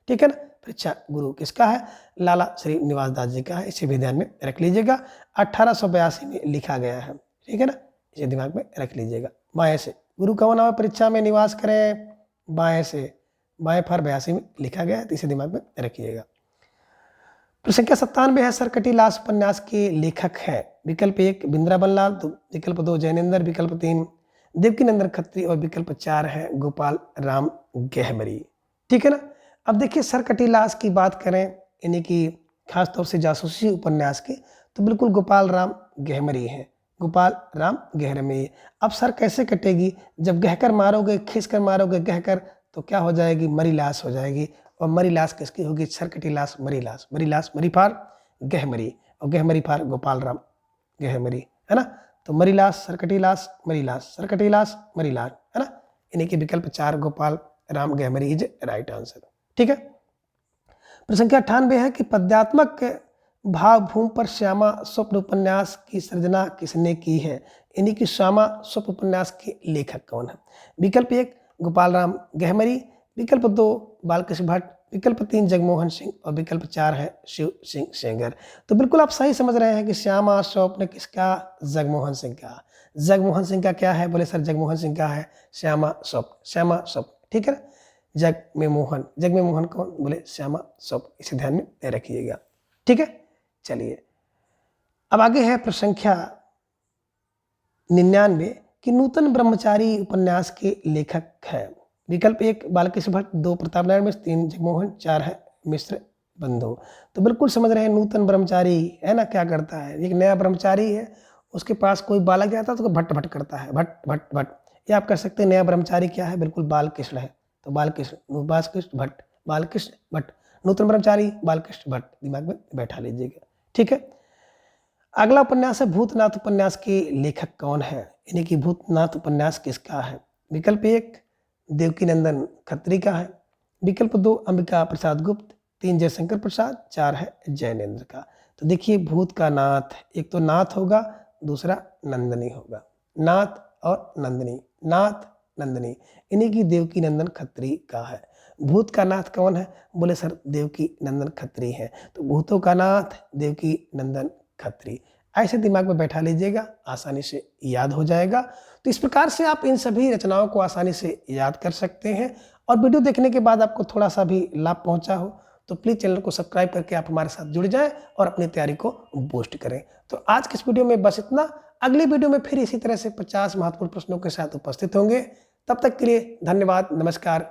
ठीक है ना। परीक्षा गुरु किसका है, लाला श्री निवास दास जी का है, इसे भी ध्यान में रख लीजिएगा। 1882 में लिखा गया है, ठीक है ना, इसे दिमाग में रख लीजिएगा। माया से गुरु कौन आवे परीक्षा में निवास करें, बाएं से बाएं फार 82 में लिखा गया है, तो इसे दिमाग में रखिएगा। प्रश्न संख्या 97 है, सरकटी लाश उपन्यास के लेखक हैं। विकल्प 1 बिंद्रावन लाल, विकल्प 2 जैनेन्द्र, विकल्प 3 देवकीनंदन खत्री और विकल्प 4 है गोपाल राम गहमरी। ठीक है ना। अब देखिए सरकटी लाश की बात करें यानी कि खासतौर से जासूसी उपन्यास के, तो बिल्कुल गोपाल राम गहमरी हैं, गोपाल राम गहमरी। अब सर कैसे कटेगी, जब गहकर मारोगे, खींच कर मारोगे गहकर, तो क्या हो जाएगी, मरी लाश हो जाएगी। और मरी लाश किसकी होगी, सरकटी लाश मरी लाश, मरी लाश मरी फार गहमरी और गहमरी फार गोपाल राम गहमरी, है ना। तो मरी लाश सरकटी लाश मरी लाश, सरकटी लाश मरी लाश, है ना। यानी कि विकल्प 4 Gopal Ram Gahmari is right answer. ठीक है। प्रश्न संख्या 98 है कि पद्यात्मक भावभूमि पर श्यामा स्वप्न उपन्यास की सृजना किसने की है, यानी कि श्यामा स्वप्न उपन्यास के लेखक कौन है। विकल्प 1 गोपाल राम गहमरी, विकल्प 2 बालकृष्ण भट्ट, विकल्प 3 जगमोहन सिंह और विकल्प 4 है शिव सिंह सेंगर। तो बिल्कुल आप सही समझ रहे हैं कि श्यामा स्वप्न किसका, जगमोहन सिंह का। जगमोहन सिंह का क्या है, बोले सर जगमोहन सिंह का है श्यामा स्वप्न, श्यामा स्वप्न। ठीक है ना। जग में मोहन कौन, बोले श्यामा स्वप्न, इसे ध्यान में रखिएगा। ठीक है। चलिए अब आगे है प्रश्न संख्या 99 कि नूतन ब्रह्मचारी उपन्यास के लेखक है। विकल्प 1 बालकृष्ण भट्ट, 2 प्रताप नारायण मिश्र, 3 जगमोहन, 4 है मिश्र बंधु। तो बिल्कुल समझ रहे हैं नूतन ब्रह्मचारी है ना, क्या करता है, एक नया ब्रह्मचारी है, उसके पास कोई बालक जाता है तो भट्ट भट्ट करता है, भट्ट भट्ट भट्ट। ये आप कह सकते हैं नया ब्रह्मचारी क्या है, बिल्कुल बालकृष्ण है। तो बालकृष्ण भट्ट, बालकृष्ण भट्ट, नूतन ब्रह्मचारी बालकृष्ण भट्ट, दिमाग में बैठा लीजिएगा। ठीक है। अगला उपन्यास है भूतनाथ उपन्यास के लेखक कौन है, यानी कि भूतनाथ उपन्यास किसका है। विकल्प 1 देवकीनंदन खत्री का है, विकल्प 2 अंबिका प्रसाद गुप्त, 3 जयशंकर प्रसाद, 4 है जैनेन्द्र का। तो देखिए भूत का नाथ, एक तो नाथ होगा, दूसरा नंदनी होगा, नाथ और नंदनी, नाथ नंदनी, यानी कि देवकीनंदन खत्री का है। भूत का नाथ कौन है, बोले सर देवकीनंदन खत्री है। तो भूतों का नाथ देवकीनंदन खत्री, ऐसे दिमाग में बैठा लीजिएगा, आसानी से याद हो जाएगा। तो इस प्रकार से आप इन सभी रचनाओं को आसानी से याद कर सकते हैं। और वीडियो देखने के बाद आपको थोड़ा सा भी लाभ पहुंचा हो तो प्लीज़ चैनल को सब्सक्राइब करके आप हमारे साथ जुड़ जाएं और अपनी तैयारी को बूस्ट करें। तो आज के इस वीडियो में बस इतना। अगली वीडियो में फिर इसी तरह से 50 महत्वपूर्ण प्रश्नों के साथ उपस्थित होंगे। तब तक के लिए धन्यवाद, नमस्कार।